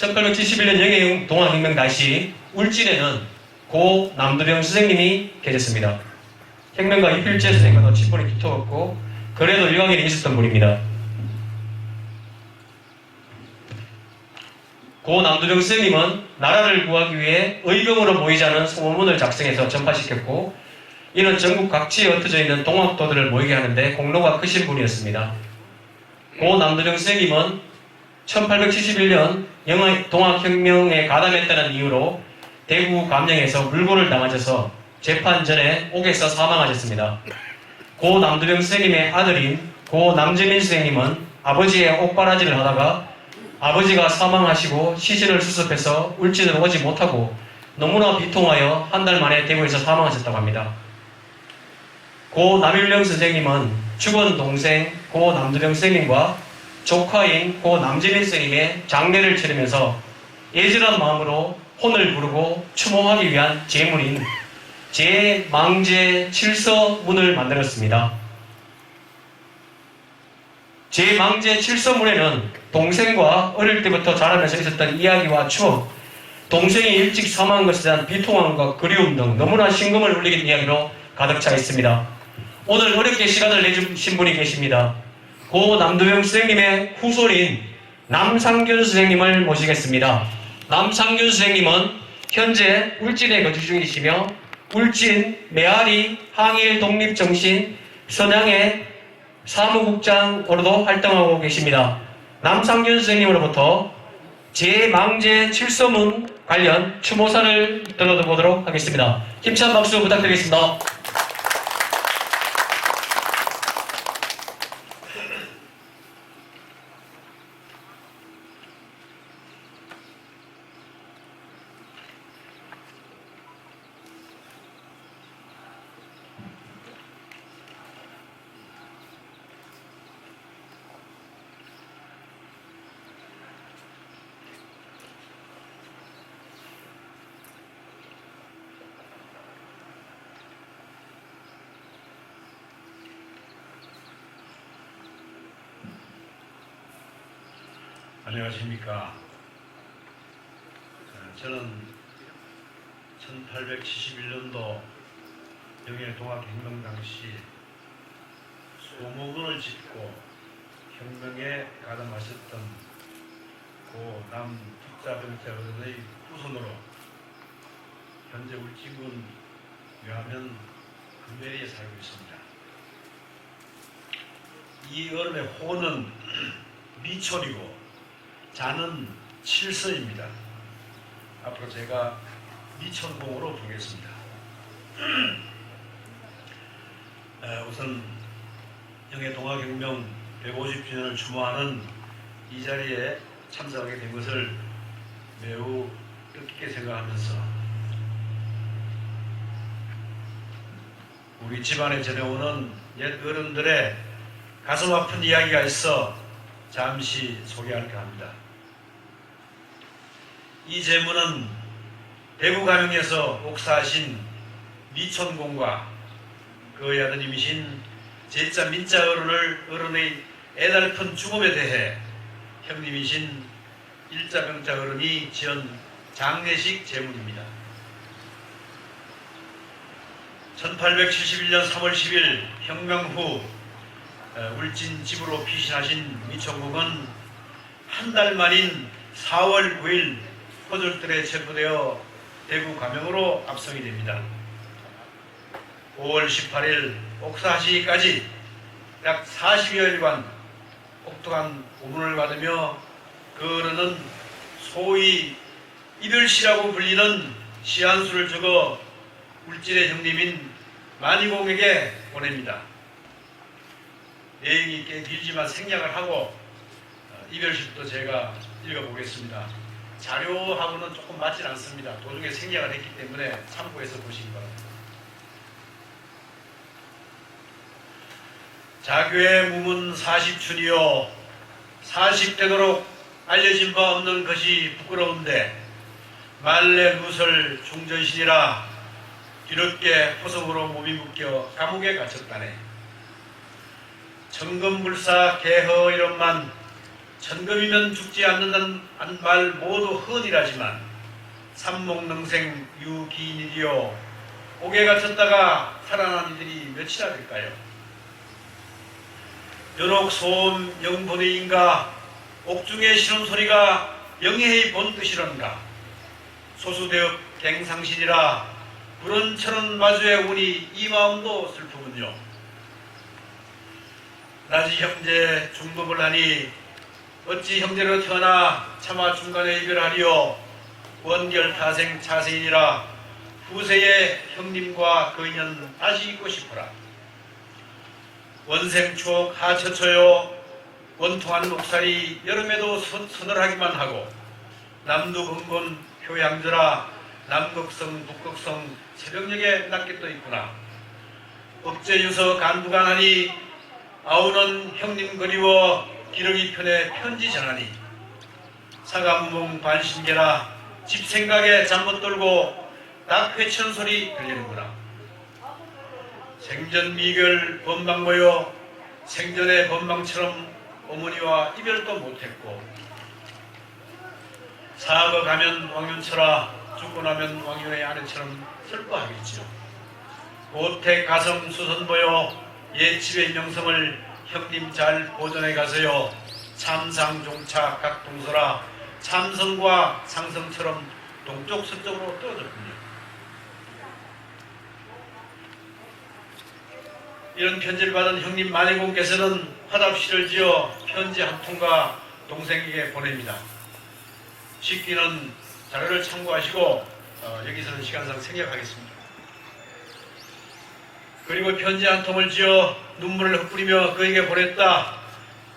1871년 영해 동학혁명 당시 울진에는 고 남두령 선생님이 계셨습니다. 혁명가 이필재 선생님과도 친분이 두터웠고 그래도 일강연이 있었던 분입니다. 고 남두령 선생님은 나라를 구하기 위해 의경으로 모이자는 소문을 작성해서 전파시켰고 이는 전국 각지에 흩어져 있는 동학도들을 모이게 하는데 공로가 크신 분이었습니다. 고 남두령 선생님은 1871년 영해 동학혁명에 가담했다는 이유로 대구 감령에서 물고를 당하셔서 재판 전에 옥에서 사망하셨습니다. 고 남두령 선생님의 아들인 고 남재민 선생님은 아버지의 옥바라지를 하다가 아버지가 사망하시고 시신을 수습해서 울진으로 오지 못하고 너무나 비통하여 한 달 만에 대구에서 사망하셨다고 합니다. 고 남일령 선생님은 죽은 동생 고 남두령 선생님과 조카인 고 남재민 선생님의 장례를 치르면서 예절한 마음으로 혼을 부르고 추모하기 위한 제문인 제망제 칠서문을 만들었습니다. 제망제 칠서문에는 동생과 어릴 때부터 자라면서 있었던 이야기와 추억, 동생이 일찍 사망한 것에 대한 비통함과 그리움 등 너무나 심금을 울리는 이야기로 가득 차 있습니다. 오늘 어렵게 시간을 내주신 분이 계십니다. 고 남두령 선생님의 후손인 남상균 선생님을 모시겠습니다. 남상균 선생님은 현재 울진에 거주 중이시며 울진 메아리 항일 독립정신 선양의 사무국장으로도 활동하고 계십니다. 남상균 선생님으로부터 제망제 칠서문 관련 추모사를 들어보도록 하겠습니다. 힘찬 박수 부탁드리겠습니다. 안녕하십니까. 저는 1871년도 영해 동학혁명 당시 소모문을 짓고 혁명에 가담하셨던 고 남특자병자 어른의 후손으로 현재 울진군 묘하면 금메리에 살고 있습니다. 이 어른의 호는 미촌이고 자는 칠서입니다. 앞으로 제가 미천공으로 부르겠습니다. 우선 영해 동학혁명 150주년을 추모하는 이 자리에 참석하게 된 것을 매우 뜻깊게 생각하면서 우리 집안에 전해오는 옛 어른들의 가슴 아픈 이야기가 있어 잠시 소개할까 합니다. 이 제문은 대구 감영에서 옥사하신 미천공과 그의 아드님이신 제자 민자 어른의 애달픈 죽음에 대해 형님이신 일자병자 어른이 지은 장례식 제문입니다. 1871년 3월 10일 혁명 후 울진 집으로 피신하신 미천공은 한 달 만인 4월 9일 포졸들에 체포되어 대구 감영으로 압송이 됩니다. 5월 18일 옥사하시기까지 약 40여일간 혹독한 고문을 받으며 그 어른은 소위 이별시라고 불리는 시한수를 적어 울진의 형님인 만이공에게 보냅니다. 내용이 꽤 길지만 생략을 하고 이별시부터 제가 읽어보겠습니다. 자료하고는 조금 맞질 않습니다. 도중에 생략을 했기 때문에 참고해서 보시기 바랍니다. 자교의 무문 40춘이요 40되도록 알려진 바 없는 것이 부끄러운데 말레 무설 중전신이라 뒤늦게 포석으로 몸이 묶여 감옥에 갇혔다네. 천금불사 개허 이런만 천금이면 죽지 않는다는 말 모두 흔히라지만 삼목능생 유기인이리요 옥에 갇혔다가 살아난 이들이 몇이나 될까요? 연옥 소음 영본의인가 옥중에 시는 소리가 영예의 본 뜻이런가 소수대업 갱상신이라 불원처럼 마주해 오니 이 마음도 슬프군요. 나지 형제 중법을 하니 어찌 형제로 태어나 차마 중간에 이별하리요 원결 타생 차세인이라 후세의 형님과 그 인연 다시 잊고 싶어라. 원생 추억 하처처요 원통한 목살이 여름에도 서늘하기만 하고 남두 근본 효양저라 남극성 북극성 새벽녘에 낚게 떠 있구나. 억제유서 간부간하니 아우는 형님 그리워 기러기 편에 편지 전하니 사감몽 반신계라 집 생각에 잠 못 들고 닭 회치는 소리 들리는구나. 생전 미결 번방 모여 생전의 번방처럼 어머니와 이별도 못했고 사거 가면 왕윤처라 죽고 나면 왕윤의 아내처럼 슬퍼하겠지요. 고택 가성 수선 보여 옛 집의 명성을 형님 잘 보존해 가세요. 참상종착 각동서라 참성과 상성처럼 동쪽 서쪽으로 떨어졌군요. 이런 편지를 받은 형님 만해공께서는 화답시를 지어 편지 한 통과 동생에게 보냅니다. 식기는 자료를 참고하시고 여기서는 시간상 생략하겠습니다. 그리고 편지 한 통을 지어 눈물을 흩뿌리며 그에게 보냈다.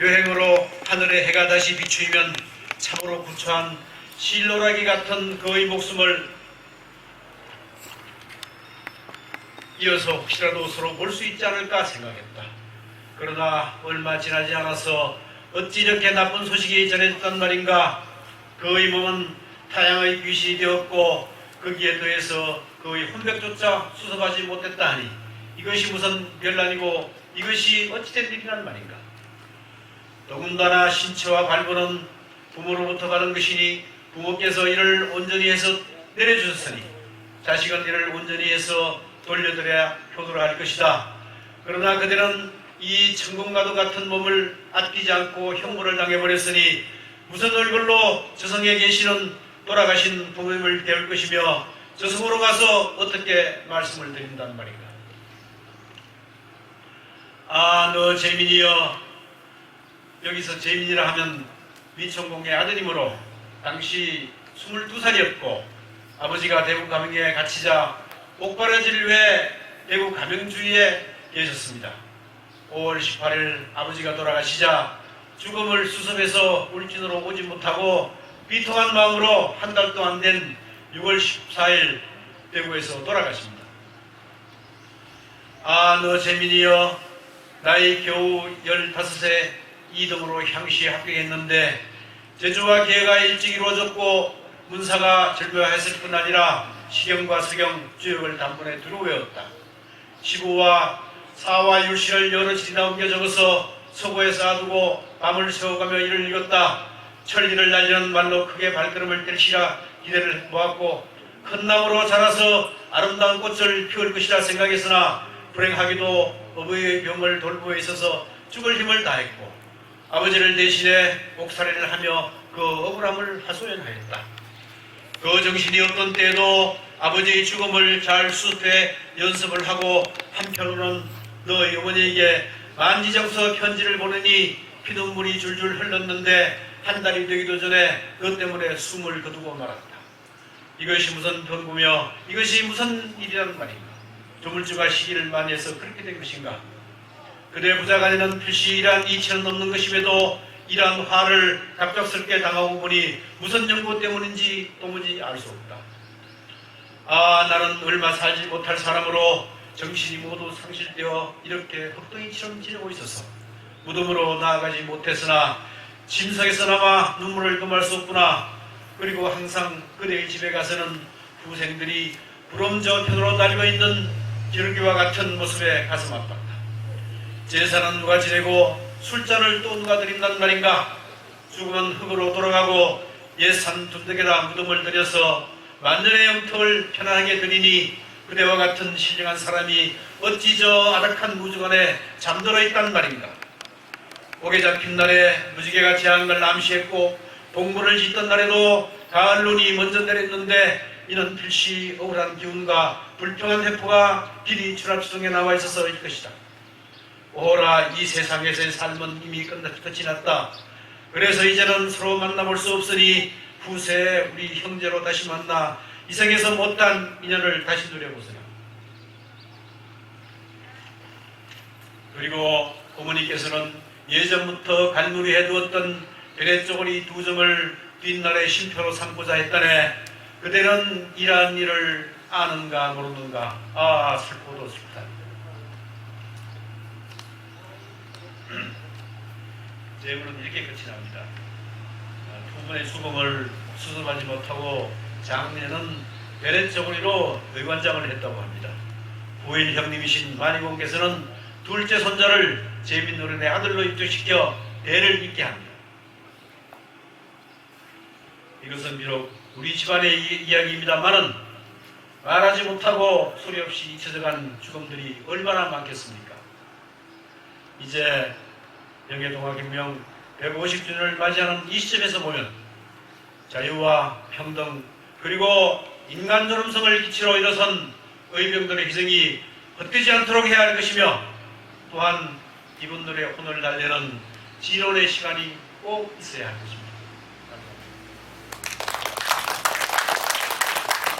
여행으로 하늘의 해가 다시 비추이면 참으로 구차한 실로라기 같은 그의 목숨을 이어서 혹시라도 서로 볼 수 있지 않을까 생각했다. 그러나 얼마 지나지 않아서 어찌 이렇게 나쁜 소식이 전해졌단 말인가. 그의 몸은 타양의 귀신이 되었고 거기에 더해서 그의 혼백조차 수습하지 못했다 하니 이것이 무슨 별난이고 이것이 어찌된 일이란 말인가. 더군다나 신체와 발부는 부모로부터 받은 것이니 부모께서 이를 온전히 해서 내려주셨으니 자식은 이를 온전히 해서 돌려드려야 효도를 할 것이다. 그러나 그들은 이 천공과도 같은 몸을 아끼지 않고 형벌을 당해버렸으니 무슨 얼굴로 저성에 계시는 돌아가신 부모님을 대할 것이며 저성으로 가서 어떻게 말씀을 드린단 말인가. 아, 너 재민이여. 여기서 재민이라 하면 미천공의 아드님으로 당시 22살이었고 아버지가 대구 가명에 갇히자 옥바라지를 위해 대구 가명주의에 계셨습니다. 5월 18일 아버지가 돌아가시자 죽음을 수습해서 울진으로 오지 못하고 비통한 마음으로 한 달도 안 된 6월 14일 대구에서 돌아가십니다. 아, 너 재민이여. 나이 겨우 15세 2등으로 향시에 합격했는데 제주와 기회가 일찍 이루어졌고 문사가 절묘했을 뿐 아니라 시경과 서경 주역을 단번에 두루 외웠다. 시구와 사와 율시를 여러 지나 옮겨 적어서 서고에 쌓아두고 밤을 새워가며 이를 읽었다. 천리를 날리는 말로 크게 발걸음을 뗄시라 기대를 모았고 큰 나무로 자라서 아름다운 꽃을 피울 것이라 생각했으나 불행하게도 어부의 병을 돌보에 있어서 죽을 힘을 다했고 아버지를 대신해 옥살이를 하며 그 억울함을 하소연하였다. 그 정신이 어떤 때에도 아버지의 죽음을 잘 수습해 연습을 하고 한편으로는 너희 어머니에게 만지정서 편지를 보내니 피눈물이 줄줄 흘렀는데 한 달이 되기도 전에 그것 때문에 숨을 거두고 말았다. 이것이 무슨 병구며 이것이 무슨 일이라는 말인가. 조물주가 시기를 많이 해서 그렇게 된 것인가. 그대 부자간에는 필시 이러한 이치는 없는 것임에도 이러한 화를 갑작스럽게 당하고 보니 무슨 연고 때문인지 도무지 알 수 없다. 아, 나는 얼마 살지 못할 사람으로 정신이 모두 상실되어 이렇게 흑덩이처럼 지내고 있어서 무덤으로 나아가지 못했으나 침석에서나마 눈물을 금할 수 없구나. 그리고 항상 그대의 집에 가서는 후생들이 부럼저편으로 달려 있는 기러기와 같은 모습에 가슴 아팠다. 제사는 누가 지내고 술잔을 또 누가 드린단 말인가. 죽으면 흙으로 돌아가고 옛산 두들겨다 무덤을 들여서 만년의 영통을 편안하게 드리니 그대와 같은 신령한 사람이 어찌 저 아득한 무중간에 잠들어 있단 말인가. 옥에 잡힌 날에 무지개가 재앙을 암시했고 동물을 짓던 날에도 가을 눈이 먼저 내렸는데 이는 필시 억울한 기운과 불평한 회포가 길이 주랍주둥에 나와 있어서일 것이다. 오라, 이 세상에서의 삶은 이미 끝이 났다. 그래서 이제는 서로 만나볼 수 없으니 후세에 우리 형제로 다시 만나 이 생에서 못한 인연을 다시 누려보세요. 그리고 어머니께서는 예전부터 갈무리 해두었던 베레 쪼가리 2점을 뒷날에 쉼표로 삼고자 했다네. 그대는 이러한 일을 아는가 모르는가. 아, 슬프도 슬프다. 제문은 이렇게 끝이 납니다. 두 분의 수봉을 수습하지 못하고 장례는 베레 쪼가리로 의관장을 했다고 합니다. 부인 형님이신 마니공께서는 둘째 손자를 재민어른의 아들로 입주시켜 대를 잇게 합니다. 이것은 비록 우리 집안의 이야기입니다만은 말하지 못하고 소리 없이 잊혀져간 죽음들이 얼마나 많겠습니까? 이제 명예동학혁명 150주년을 맞이하는 이 시점에서 보면 자유와 평등 그리고 인간 존엄성을 기치로 일어선 의병들의 희생이 헛되지 않도록 해야 할 것이며 또한 이분들의 혼을 달래는 지론의 시간이 꼭 있어야 할 것입니다.